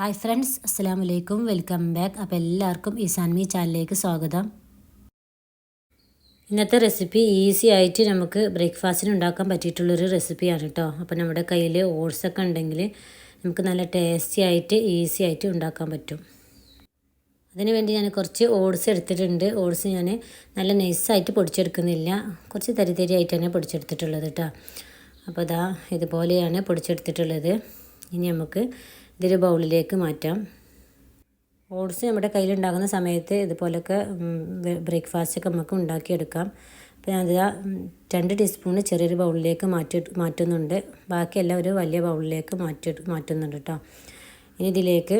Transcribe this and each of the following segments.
Hi friends, അസ്സലാമു അലൈക്കും. Welcome back. അപ്പോൾ എല്ലാവർക്കും ഈസാൻമി ചാനലിലേക്ക് സ്വാഗതം. ഇന്നത്തെ റെസിപ്പി ഈസി ആയിട്ട് നമുക്ക് ബ്രേക്ക്ഫാസ്റ്റിന് ഉണ്ടാക്കാൻ പറ്റിയിട്ടുള്ളൊരു റെസിപ്പിയാണ് കേട്ടോ. അപ്പോൾ നമ്മുടെ കയ്യിൽ ഓട്സൊക്കെ ഉണ്ടെങ്കിൽ നമുക്ക് നല്ല ടേസ്റ്റി ആയിട്ട് ഈസി ആയിട്ട് ഉണ്ടാക്കാൻ പറ്റും. അതിന് വേണ്ടി ഞാൻ കുറച്ച് ഓട്സ് എടുത്തിട്ടുണ്ട്. ഓട്സ് ഞാൻ നല്ല നൈസായിട്ട് പൊടിച്ചെടുക്കുന്നില്ല, കുറച്ച് തരി തരി ആയിട്ട് തന്നെ പൊടിച്ചെടുത്തിട്ടുള്ളത് കേട്ടോ. അപ്പോൾ ഇതുപോലെയാണ് പൊടിച്ചെടുത്തിട്ടുള്ളത്. ഇനി നമുക്ക് ഇതൊരു ബൗളിലേക്ക് മാറ്റാം. ഓട്സ് നമ്മുടെ കയ്യിലുണ്ടാകുന്ന സമയത്ത് ഇതുപോലൊക്കെ ബ്രേക്ക്ഫാസ്റ്റൊക്കെ നമുക്ക് ഉണ്ടാക്കിയെടുക്കാം. അപ്പോൾ ഞാനിതാ 2 ടീസ്പൂൺ ചെറിയൊരു ബൗളിലേക്ക് മാറ്റുന്നുണ്ട്. ബാക്കിയെല്ലാം ഒരു വലിയ ബൗളിലേക്ക് മാറ്റുന്നുണ്ട് കേട്ടോ. ഇനി ഇതിലേക്ക്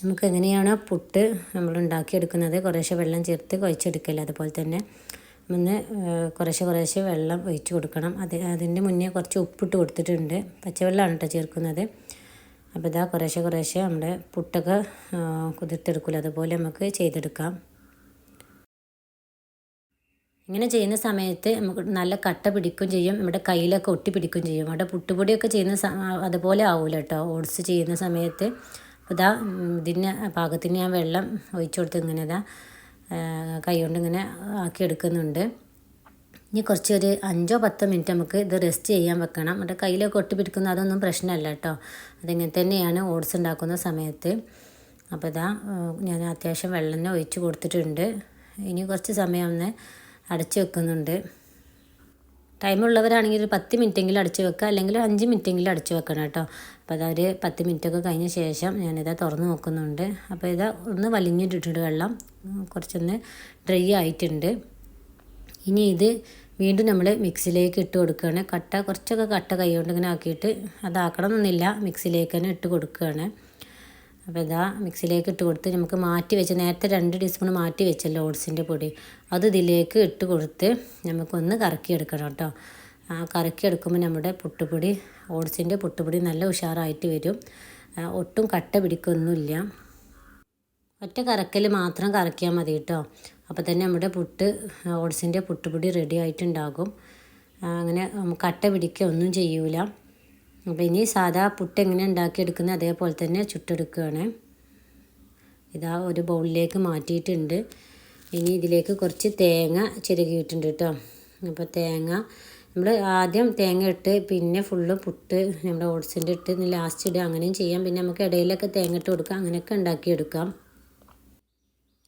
നമുക്ക് എങ്ങനെയാണോ പുട്ട് നമ്മൾ ഉണ്ടാക്കിയെടുക്കുന്നത്, കുറേശ്ശെ വെള്ളം ചേർത്ത് കുഴച്ചെടുക്കില്ല. അതുപോലെ തന്നെ കുറേശ്ശെ വെള്ളം ഒഴിച്ച് കൊടുക്കണം. അതിൻ്റെ മുന്നേ കുറച്ച് ഉപ്പിട്ട് കൊടുത്തിട്ടുണ്ട്. പച്ചവെള്ളമാണ് കേട്ടോ ചേർക്കുന്നത്. അപ്പോൾ കുറേശ്ശെ നമ്മുടെ പുട്ടൊക്കെ കുതിർത്തെടുക്കില്ല, അതുപോലെ നമുക്ക് ചെയ്തെടുക്കാം. ഇങ്ങനെ ചെയ്യുന്ന സമയത്ത് നമുക്ക് നല്ല കട്ട പിടിക്കുകയും ചെയ്യും, നമ്മുടെ കയ്യിലൊക്കെ ഒട്ടി പിടിക്കുകയും ചെയ്യും. അവിടെ പുട്ടുപൊടിയൊക്കെ ചെയ്യുന്ന അതുപോലെ ആവില്ല കേട്ടോ ഓട്സ് ചെയ്യുന്ന സമയത്ത്. അപ്പോൾ ഇതിന് പാകത്തിന് ഞാൻ വെള്ളം ഒഴിച്ചു കൊടുത്ത് ഇങ്ങനെ കൈ കൊണ്ട് ഇങ്ങനെ ആക്കിയെടുക്കുന്നുണ്ട്. ഇനി ഒരു 5-10 മിനിറ്റ് നമുക്ക് ഇത് റെസ്റ്റ് ചെയ്യാൻ വെക്കണം. നമ്മുടെ കയ്യിലൊക്കെ ഒട്ടി പിടിക്കുന്ന അതൊന്നും പ്രശ്നമല്ല കേട്ടോ. അതിങ്ങനെ തന്നെയാണ് ഓട്സ് ഉണ്ടാക്കുന്ന സമയത്ത്. അപ്പോൾ ഞാൻ അത്യാവശ്യം വെള്ളം തന്നെ ഒഴിച്ച് കൊടുത്തിട്ടുണ്ട്. ഇനി കുറച്ച് സമയം ഒന്ന് അടച്ചു വെക്കുന്നുണ്ട്. ടൈമുള്ളവരാണെങ്കിൽ ഒരു 10 മിനിറ്റെങ്കിലും അടച്ചു വെക്കുക, അല്ലെങ്കിൽ 5 മിനിറ്റെങ്കിലും അടച്ചു വെക്കണം കേട്ടോ. അപ്പോൾ ഒരു 10 മിനിറ്റൊക്കെ കഴിഞ്ഞ ശേഷം തുറന്ന് നോക്കുന്നുണ്ട്. അപ്പോൾ ഒന്ന് വലിഞ്ഞിട്ടിട്ടുണ്ട്, വെള്ളം കുറച്ചൊന്ന് ഡ്രൈ ആയിട്ടുണ്ട്. ഇനി ഇത് വീണ്ടും നമ്മൾ മിക്സിയിലേക്ക് ഇട്ട് കൊടുക്കുകയാണ്. കുറച്ചൊക്കെ കട്ട കൈ കൊണ്ട് ഇങ്ങനെ ആക്കിയിട്ട് അതാക്കണമെന്നൊന്നുമില്ല, മിക്സിയിലേക്ക് തന്നെ ഇട്ട് കൊടുക്കുകയാണ്. അപ്പോൾ മിക്സിയിലേക്ക് ഇട്ട് കൊടുത്ത് നമുക്ക് നേരത്തെ 2 ടീസ്പൂൺ മാറ്റി വെച്ചല്ലോ ഓട്സിൻ്റെ പൊടി, അത് ഇതിലേക്ക് ഇട്ട് കൊടുത്ത് നമുക്കൊന്ന് കറക്കിയെടുക്കണം കേട്ടോ. കറക്കിയെടുക്കുമ്പോൾ നമ്മുടെ ഓട്സിൻ്റെ പുട്ടുപൊടി നല്ല ഉഷാറായിട്ട് വരും. ഒട്ടും കട്ട പിടിക്കൊന്നുമില്ല. ഒറ്റ കറക്കൽ മാത്രം കറക്കിയാൽ മതി കേട്ടോ. അപ്പോൾ തന്നെ നമ്മുടെ ഓട്സിൻ്റെ പുട്ടുപൊടി റെഡി ആയിട്ടുണ്ടാകും. അങ്ങനെ കട്ട പിടിക്കുക ഒന്നും ചെയ്യൂല. അപ്പോൾ ഇനി സാധാ പുട്ട് എങ്ങനെ ഉണ്ടാക്കിയെടുക്കുന്നത് അതേപോലെ തന്നെ ചുട്ടെടുക്കുകയാണ്. ഒരു ബൗളിലേക്ക് മാറ്റിയിട്ടുണ്ട്. ഇനി ഇതിലേക്ക് കുറച്ച് തേങ്ങ ചിരകിയിട്ടുണ്ട് കേട്ടോ. അപ്പോൾ തേങ്ങ നമ്മൾ ആദ്യം തേങ്ങ ഇട്ട് പിന്നെ ഫുള്ള് പുട്ട് നമ്മുടെ ഓട്സിൻ്റെ ഇട്ട് ലാസ്റ്റ് ഇടുക, അങ്ങനെയും ചെയ്യാം. പിന്നെ നമുക്ക് ഇടയിലൊക്കെ തേങ്ങ ഇട്ട് കൊടുക്കാം, അങ്ങനെയൊക്കെ ഉണ്ടാക്കിയെടുക്കാം.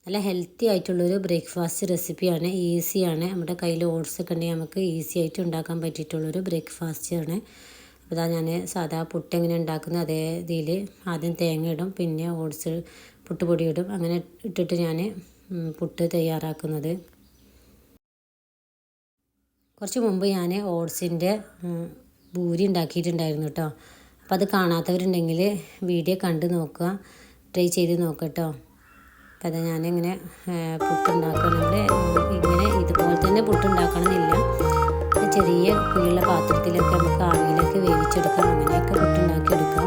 നല്ല ഹെൽത്തി ആയിട്ടുള്ളൊരു ബ്രേക്ക്ഫാസ്റ്റ് റെസിപ്പിയാണ്, ഈസിയാണ്. നമ്മുടെ കയ്യിൽ ഓട്സ് ഒക്കെ ഉണ്ടെങ്കിൽ നമുക്ക് ഈസി ആയിട്ട് ഉണ്ടാക്കാൻ പറ്റിയിട്ടുള്ളൊരു ബ്രേക്ക്ഫാസ്റ്റാണ്. അപ്പോൾ ഞാൻ സാധാ പുട്ട് എങ്ങനെ ഉണ്ടാക്കുന്നത് അതേ ഇതിൽ ആദ്യം തേങ്ങ ഇടും, പിന്നെ ഓട്സ് പുട്ടുപൊടി ഇടും, അങ്ങനെ ഇട്ടിട്ട് ഞാൻ പുട്ട് തയ്യാറാക്കുന്നത്. കുറച്ച് മുമ്പ് ഞാൻ ഓട്സിൻ്റെ ബൂരി ഉണ്ടാക്കിയിട്ടുണ്ടായിരുന്നു കേട്ടോ. അപ്പോൾ അത് കാണാത്തവരുണ്ടെങ്കിൽ വീഡിയോ കണ്ട് നോക്കുക, ട്രൈ ചെയ്ത് നോക്കട്ടോ. അപ്പോൾ ഞാനിങ്ങനെ പുട്ടുണ്ടാക്കണമെങ്കിൽ ഇതുപോലെ തന്നെ പുട്ടുണ്ടാക്കണമെന്നില്ല, ചെറിയ കുഴിയുള്ള പാത്രത്തിലൊക്കെ നമുക്ക് ആവിയിലൊക്കെ വേവിച്ചെടുക്കാം, അങ്ങനെയൊക്കെ പുട്ടുണ്ടാക്കിയെടുക്കാം.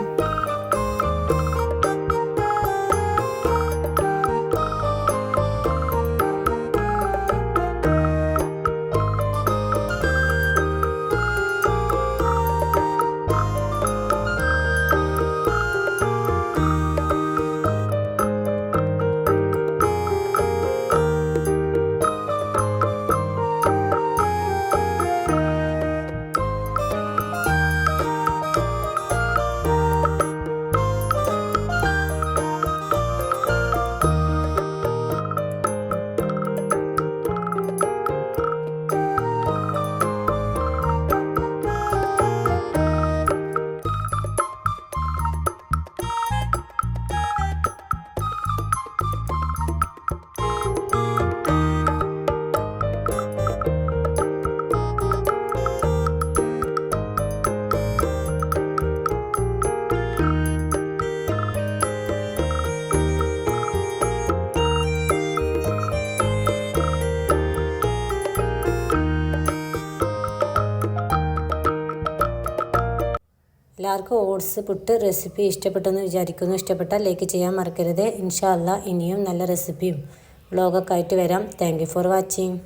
എല്ലാവർക്കും ഓട്സ് പുട്ട് റെസിപ്പി ഇഷ്ടപ്പെട്ടെന്ന് വിചാരിക്കുന്നു. ഇഷ്ടപ്പെട്ടാൽ ലൈക്ക് ചെയ്യാൻ മറക്കരുത്. ഇൻഷാ അല്ലാ ഇനിയും നല്ല റെസിപ്പിയും വ്ളോഗൊക്കെ ആയിട്ട് വരാം. Thank you for watching.